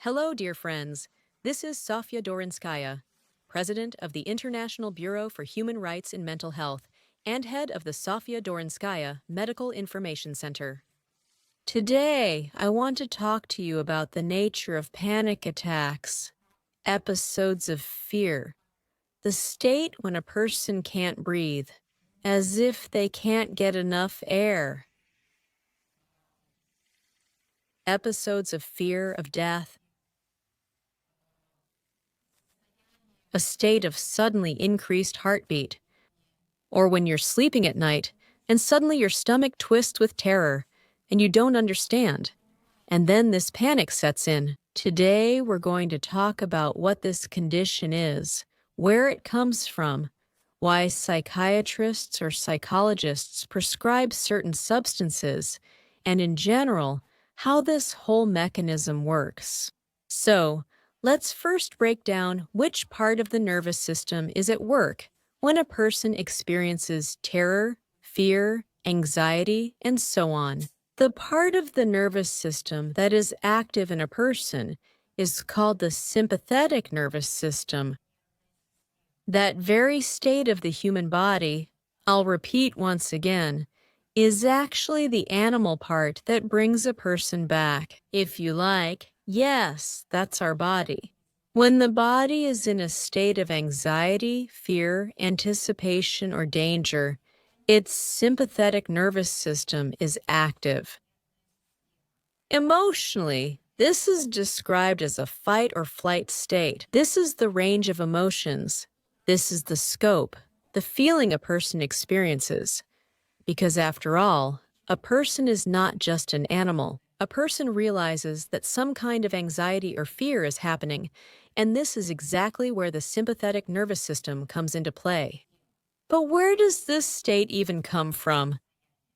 Hello, dear friends. This is Sofia Dorinskaya, President of the International Bureau for Human Rights in Mental Health and head of the Sofia Dorinskaya Medical Information Center. Today, I want to talk to you about the nature of panic attacks, episodes of fear, the state when a person can't breathe, as if they can't get enough air, episodes of fear of death, a state of suddenly increased heartbeat, or when you're sleeping at night and suddenly your stomach twists with terror and you don't understand, and then this panic sets in. Today, we're going to talk about what this condition is, where it comes from, why psychiatrists or psychologists prescribe certain substances, and in general, how this whole mechanism works. So, let's first break down which part of the nervous system is at work when a person experiences terror, fear, anxiety, and so on. The part of the nervous system that is active in a person is called the sympathetic nervous system. That very state of the human body, I'll repeat once again, is actually the animal part that brings a person back. If you like, yes, that's our body. When the body is in a state of anxiety, fear, anticipation, or danger, its sympathetic nervous system is active. Emotionally, this is described as a fight or flight state. This is the range of emotions. This is the scope, the feeling a person experiences. Because after all, a person is not just an animal. A person realizes that some kind of anxiety or fear is happening, and this is exactly where the sympathetic nervous system comes into play. But where does this state even come from?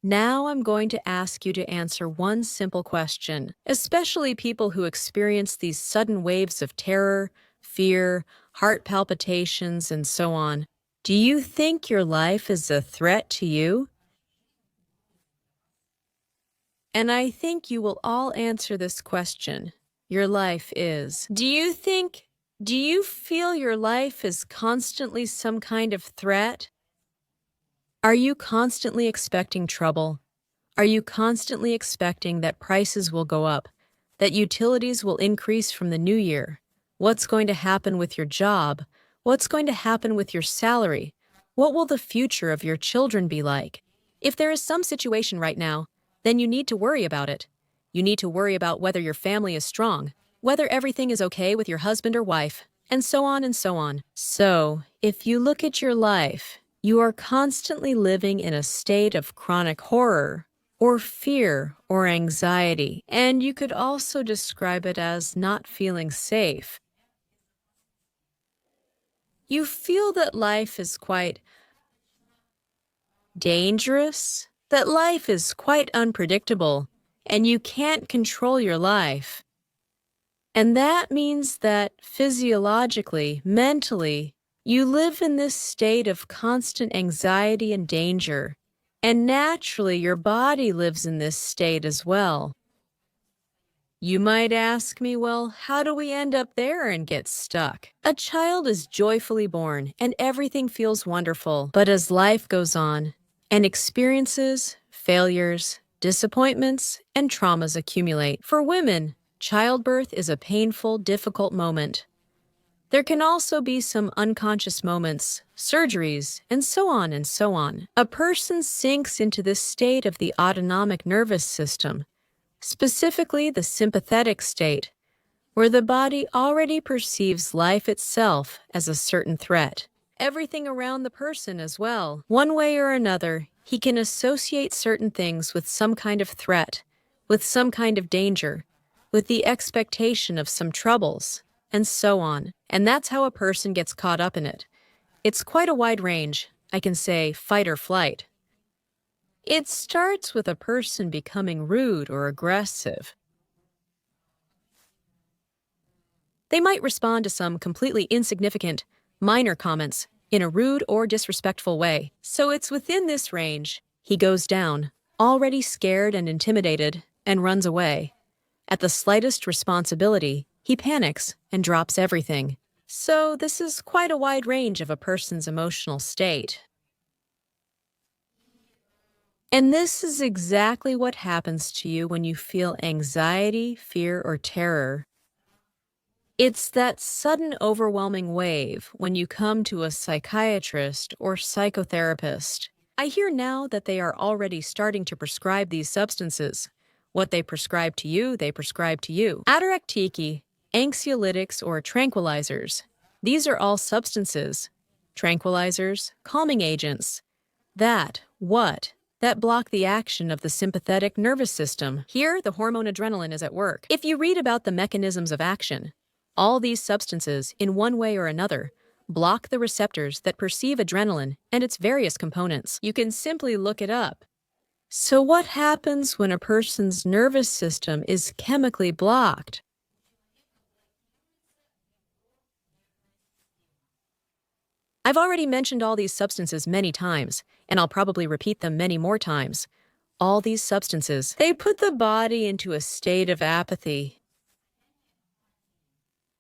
Now I'm going to ask you to answer one simple question, especially people who experience these sudden waves of terror, fear, heart palpitations, and so on. Do you think your life is a threat to you? And I think you will all answer this question. Your life is. Do you feel your life is constantly some kind of threat? Are you constantly expecting trouble? Are you constantly expecting that prices will go up, that utilities will increase from the new year? What's going to happen with your job? What's going to happen with your salary? What will the future of your children be like? If there is some situation right now, then you need to worry about it. You need to worry about whether your family is strong, whether everything is okay with your husband or wife, and so on and so on. So, if you look at your life, you are constantly living in a state of chronic horror, or fear, or anxiety, and you could also describe it as not feeling safe. You feel that life is quite dangerous, that life is quite unpredictable, and you can't control your life. And that means that physiologically, mentally, you live in this state of constant anxiety and danger. And naturally, your body lives in this state as well. You might ask me, well, how do we end up there and get stuck? A child is joyfully born and everything feels wonderful. But as life goes on and experiences, failures, disappointments, and traumas accumulate, for women, childbirth is a painful, difficult moment. There can also be some unconscious moments, surgeries, and so on and so on. A person sinks into this state of the autonomic nervous system, specifically the sympathetic state, where the body already perceives life itself as a certain threat. Everything around the person as well. One way or another, he can associate certain things with some kind of threat, with some kind of danger, with the expectation of some troubles, and so on. And that's how a person gets caught up in it. It's quite a wide range. I can say fight or flight. It starts with a person becoming rude or aggressive. They might respond to some completely insignificant, minor comments in a rude or disrespectful way. So it's within this range. He goes down, already scared and intimidated, and runs away. At the slightest responsibility, he panics and drops everything. So this is quite a wide range of a person's emotional state. And this is exactly what happens to you when you feel anxiety, fear, or terror. It's that sudden overwhelming wave when you come to a psychiatrist or psychotherapist. I hear now that they are already starting to prescribe these substances. What they prescribe to you, they prescribe to you. Ataraxike, anxiolytics, or tranquilizers. These are all substances, tranquilizers, calming agents, that block the action of the sympathetic nervous system. Here, the hormone adrenaline is at work. If you read about the mechanisms of action, all these substances, in one way or another, block the receptors that perceive adrenaline and its various components. You can simply look it up. So what happens when a person's nervous system is chemically blocked? I've already mentioned all these substances many times, and I'll probably repeat them many more times. All these substances, they put the body into a state of apathy.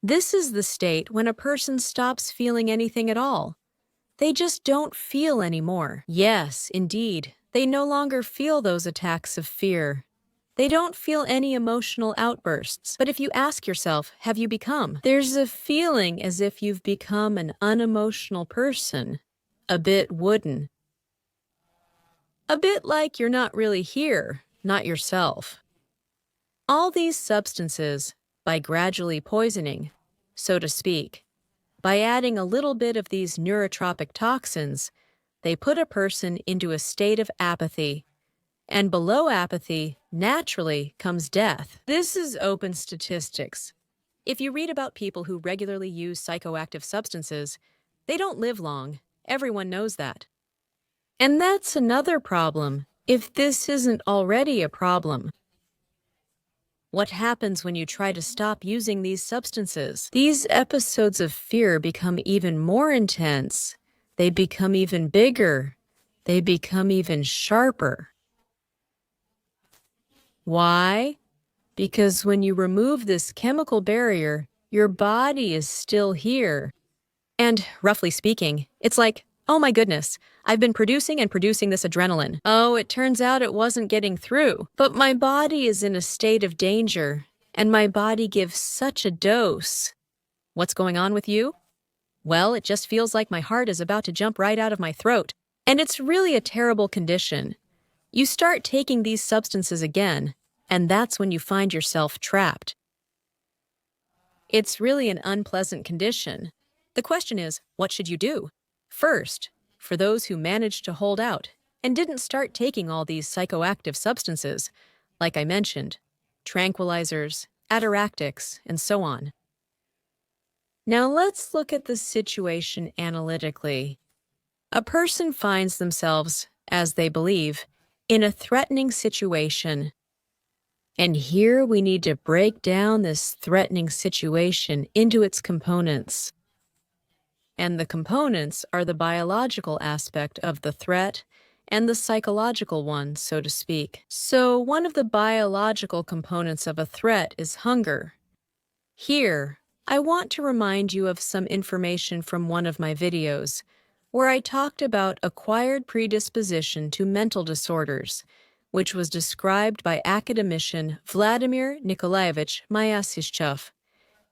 This is the state when a person stops feeling anything at all. They just don't feel anymore. Yes, indeed, they no longer feel those attacks of fear. They don't feel any emotional outbursts. But if you ask yourself, have you become? There's a feeling as if you've become an unemotional person, a bit wooden. A bit like you're not really here, not yourself. All these substances, by gradually poisoning, so to speak, by adding a little bit of these neurotropic toxins, they put a person into a state of apathy. And below apathy, naturally, comes death. This is open statistics. If you read about people who regularly use psychoactive substances, they don't live long. Everyone knows that. And that's another problem, if this isn't already a problem. What happens when you try to stop using these substances? These episodes of fear become even more intense. They become even bigger. They become even sharper. Why? Because when you remove this chemical barrier, your body is still here. And, roughly speaking, it's like, oh my goodness, I've been producing and producing this adrenaline. Oh, it turns out it wasn't getting through. But my body is in a state of danger, and my body gives such a dose. What's going on with you? Well, it just feels like my heart is about to jump right out of my throat. And it's really a terrible condition. You start taking these substances again, and that's when you find yourself trapped. It's really an unpleasant condition. The question is, what should you do? First, for those who managed to hold out and didn't start taking all these psychoactive substances, like I mentioned, tranquilizers, ataraxicants, and so on. Now let's look at the situation analytically. A person finds themselves, as they believe, in a threatening situation. And here we need to break down this threatening situation into its components. And the components are the biological aspect of the threat and the psychological one, so to speak. So one of the biological components of a threat is hunger. Here, I want to remind you of some information from one of my videos, where I talked about acquired predisposition to mental disorders, which was described by academician Vladimir Nikolaevich Myasishchev.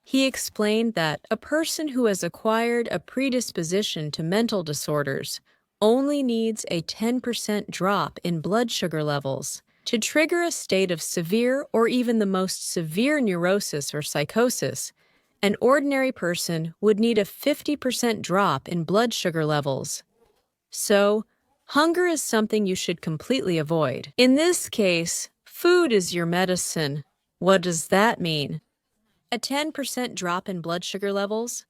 He explained that a person who has acquired a predisposition to mental disorders only needs a 10% drop in blood sugar levels to trigger a state of severe or even the most severe neurosis or psychosis. An ordinary person would need a 50% drop in blood sugar levels. So, hunger is something you should completely avoid. In this case, food is your medicine. What does that mean? A 10% drop in blood sugar levels?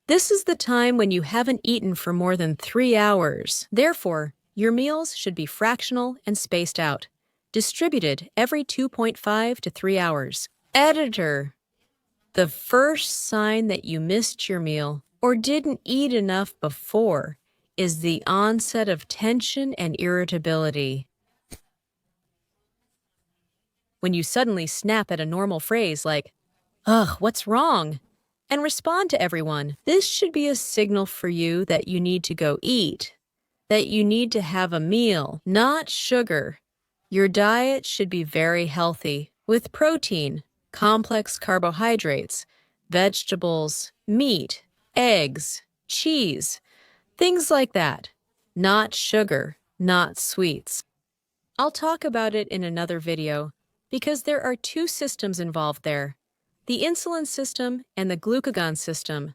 This is the time when you haven't eaten for more than 3 hours. Therefore, your meals should be fractional and spaced out, distributed every 2.5 to 3 hours. Editor, the first sign that you missed your meal or didn't eat enough before is the onset of tension and irritability. When you suddenly snap at a normal phrase like, Ugh, what's wrong? And respond to everyone. This should be a signal for you that you need to go eat, that you need to have a meal, not sugar. Your diet should be very healthy, with protein, complex carbohydrates, vegetables, meat, eggs, cheese, things like that. Not sugar, not sweets. I'll talk about it in another video because there are two systems involved there, the insulin system and the glucagon system.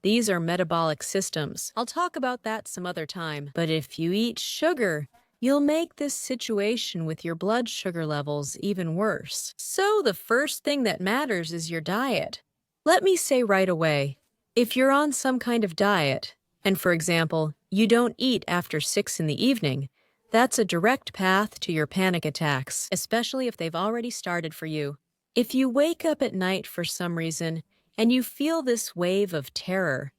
These are metabolic systems. I'll talk about that some other time. But if you eat sugar, you'll make this situation with your blood sugar levels even worse. So the first thing that matters is your diet. Let me say right away, if you're on some kind of diet, and for example, you don't eat after 6 in the evening, that's a direct path to your panic attacks, especially if they've already started for you. If you wake up at night for some reason and you feel this wave of terror,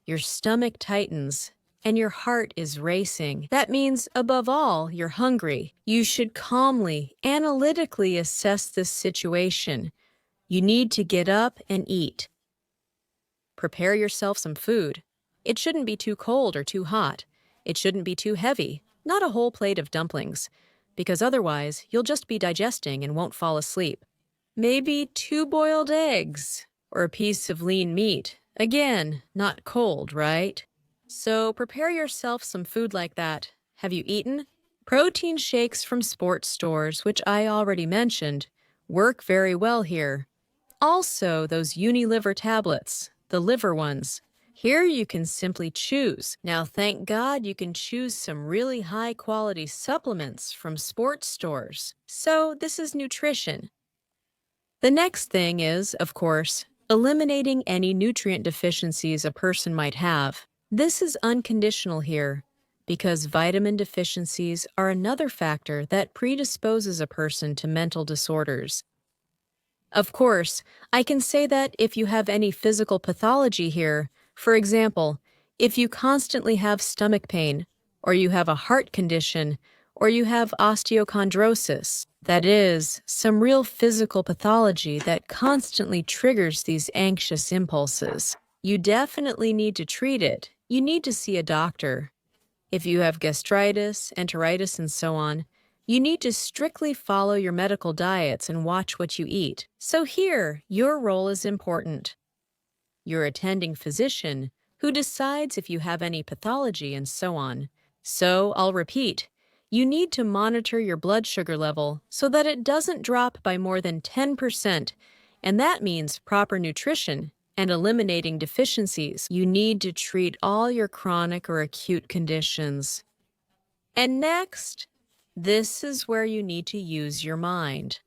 your stomach tightens and your heart is racing, that means, above all, you're hungry. You should calmly, analytically assess this situation. You need to get up and eat. Prepare yourself some food. It shouldn't be too cold or too hot. It shouldn't be too heavy, not a whole plate of dumplings, because otherwise you'll just be digesting and won't fall asleep. Maybe 2 boiled eggs or a piece of lean meat. Again, not cold, right? So prepare yourself some food like that. Have you eaten? Protein shakes from sports stores, which I already mentioned, work very well here. Also, those Uniliver tablets, the liver ones. Here you can simply choose. Now, thank God you can choose some really high-quality supplements from sports stores. So this is nutrition. The next thing is, of course, eliminating any nutrient deficiencies a person might have. This is unconditional here, because vitamin deficiencies are another factor that predisposes a person to mental disorders. Of course, I can say that if you have any physical pathology here, for example, if you constantly have stomach pain, or you have a heart condition, or you have osteochondrosis, that is, some real physical pathology that constantly triggers these anxious impulses, you definitely need to treat it. You need to see a doctor. If you have gastritis, enteritis, and so on, you need to strictly follow your medical diets and watch what you eat. So here, your role is important. Your attending physician, who decides if you have any pathology and so on. So, I'll repeat, you need to monitor your blood sugar level so that it doesn't drop by more than 10%, and that means proper nutrition and eliminating deficiencies. You need to treat all your chronic or acute conditions. And next, this is where you need to use your mind.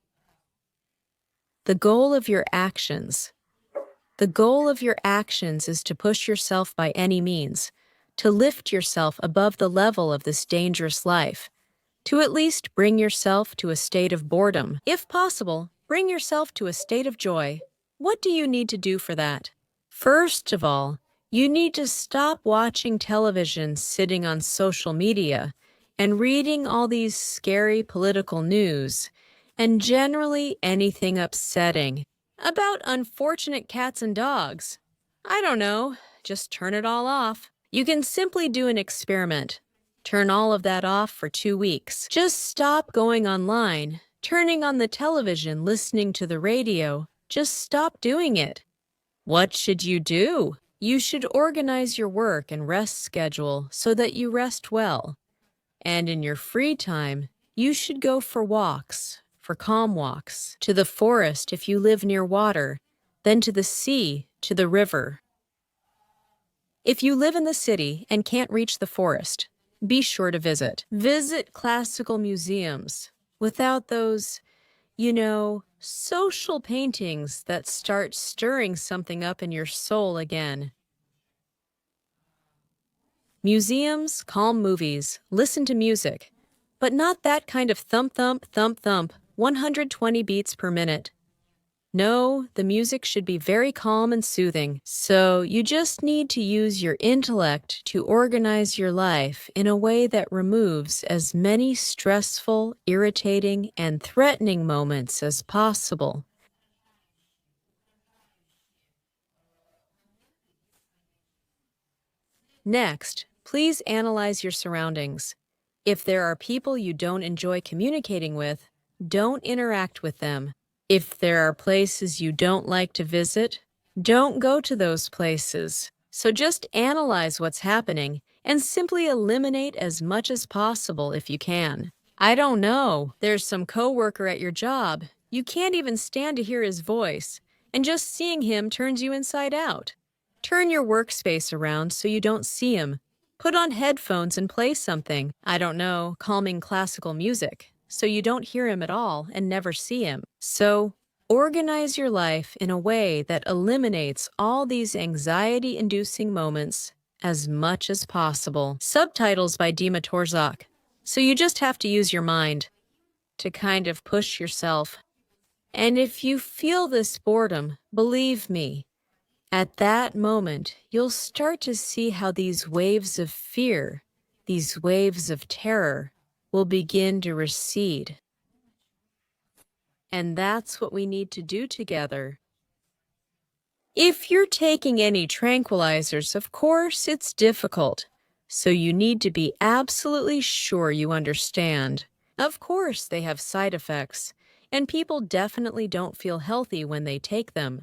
The goal of your actions. The goal of your actions is to push yourself by any means, to lift yourself above the level of this dangerous life, to at least bring yourself to a state of boredom. If possible, bring yourself to a state of joy. What do you need to do for that? First of all, you need to stop watching television, sitting on social media, and reading all these scary political news, and generally anything upsetting about unfortunate cats and dogs. I don't know, just turn it all off. You can simply do an experiment. Turn all of that off for 2 weeks. Just stop going online, turning on the television, listening to the radio. Just stop doing it. What should you do? You should organize your work and rest schedule so that you rest well. And in your free time, you should go for walks, for calm walks, to the forest if you live near water, then to the sea, to the river. If you live in the city and can't reach the forest, be sure to visit. Visit classical museums without those, social paintings that start stirring something up in your soul again. Museums, calm movies, listen to music, but not that kind of thump, thump, thump, thump, 120 beats per minute. No, the music should be very calm and soothing, so you just need to use your intellect to organize your life in a way that removes as many stressful, irritating, and threatening moments as possible. Next, please analyze your surroundings. If there are people you don't enjoy communicating with, don't interact with them. If there are places you don't like to visit, don't go to those places. So just analyze what's happening and simply eliminate as much as possible if you can. I don't know, there's some coworker at your job. You can't even stand to hear his voice, and just seeing him turns you inside out. Turn your workspace around so you don't see him. Put on headphones and play something, I don't know, calming classical music, so you don't hear him at all and never see him. So, organize your life in a way that eliminates all these anxiety-inducing moments as much as possible. Subtitles by Dima Torzak. So you just have to use your mind to kind of push yourself. And if you feel this boredom, believe me, at that moment, you'll start to see how these waves of fear, these waves of terror, will begin to recede. And that's what we need to do together. If you're taking any tranquilizers, of course, it's difficult. So you need to be absolutely sure you understand. Of course, they have side effects, and people definitely don't feel healthy when they take them.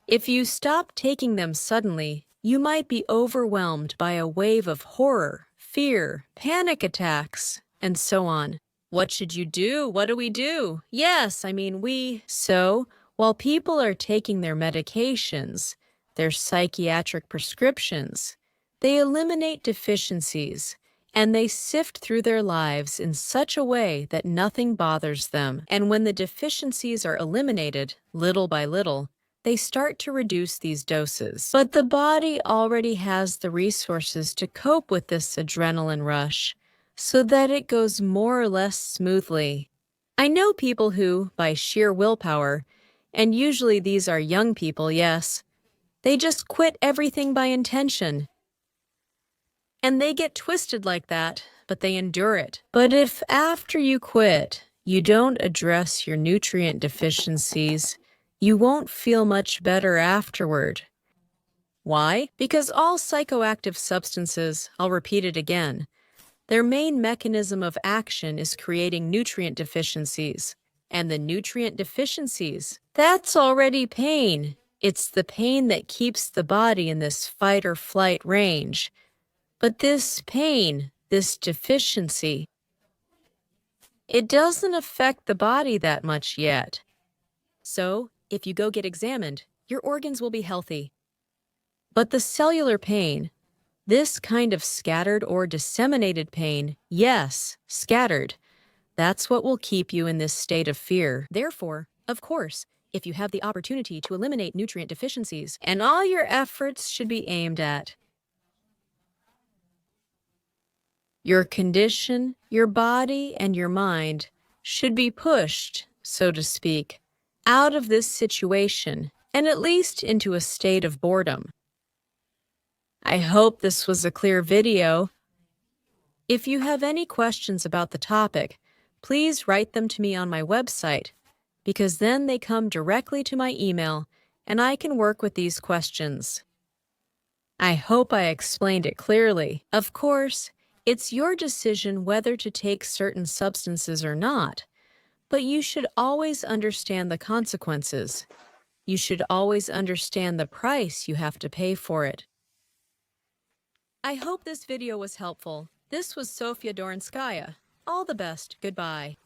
If you stop taking them suddenly, you might be overwhelmed by a wave of horror, fear, panic attacks, and so on. What should you do? What do we do? Yes, So, while people are taking their medications, their psychiatric prescriptions, they eliminate deficiencies, and they sift through their lives in such a way that nothing bothers them. And when the deficiencies are eliminated, little by little, they start to reduce these doses. But the body already has the resources to cope with this adrenaline rush, so that it goes more or less smoothly. I know people who, by sheer willpower, and usually these are young people, yes, they just quit everything by intention. And they get twisted like that, but they endure it. But if after you quit, you don't address your nutrient deficiencies, you won't feel much better afterward. Why? Because all psychoactive substances, I'll repeat it again, their main mechanism of action is creating nutrient deficiencies. And the nutrient deficiencies, that's already pain. It's the pain that keeps the body in this fight or flight range. But this pain, this deficiency, it doesn't affect the body that much yet. So, if you go get examined, your organs will be healthy. But the cellular pain, this kind of scattered or disseminated pain, yes, scattered, that's what will keep you in this state of fear. Therefore, of course, if you have the opportunity to eliminate nutrient deficiencies, and all your efforts should be aimed at your condition, your body, and your mind should be pushed, so to speak, out of this situation and at least into a state of boredom. I hope this was a clear video. If you have any questions about the topic, please write them to me on my website, because then they come directly to my email and I can work with these questions. I hope I explained it clearly. Of course, it's your decision whether to take certain substances or not, but you should always understand the consequences. You should always understand the price you have to pay for it. I hope this video was helpful. This was Sofia Dorinskaya. All the best. Goodbye.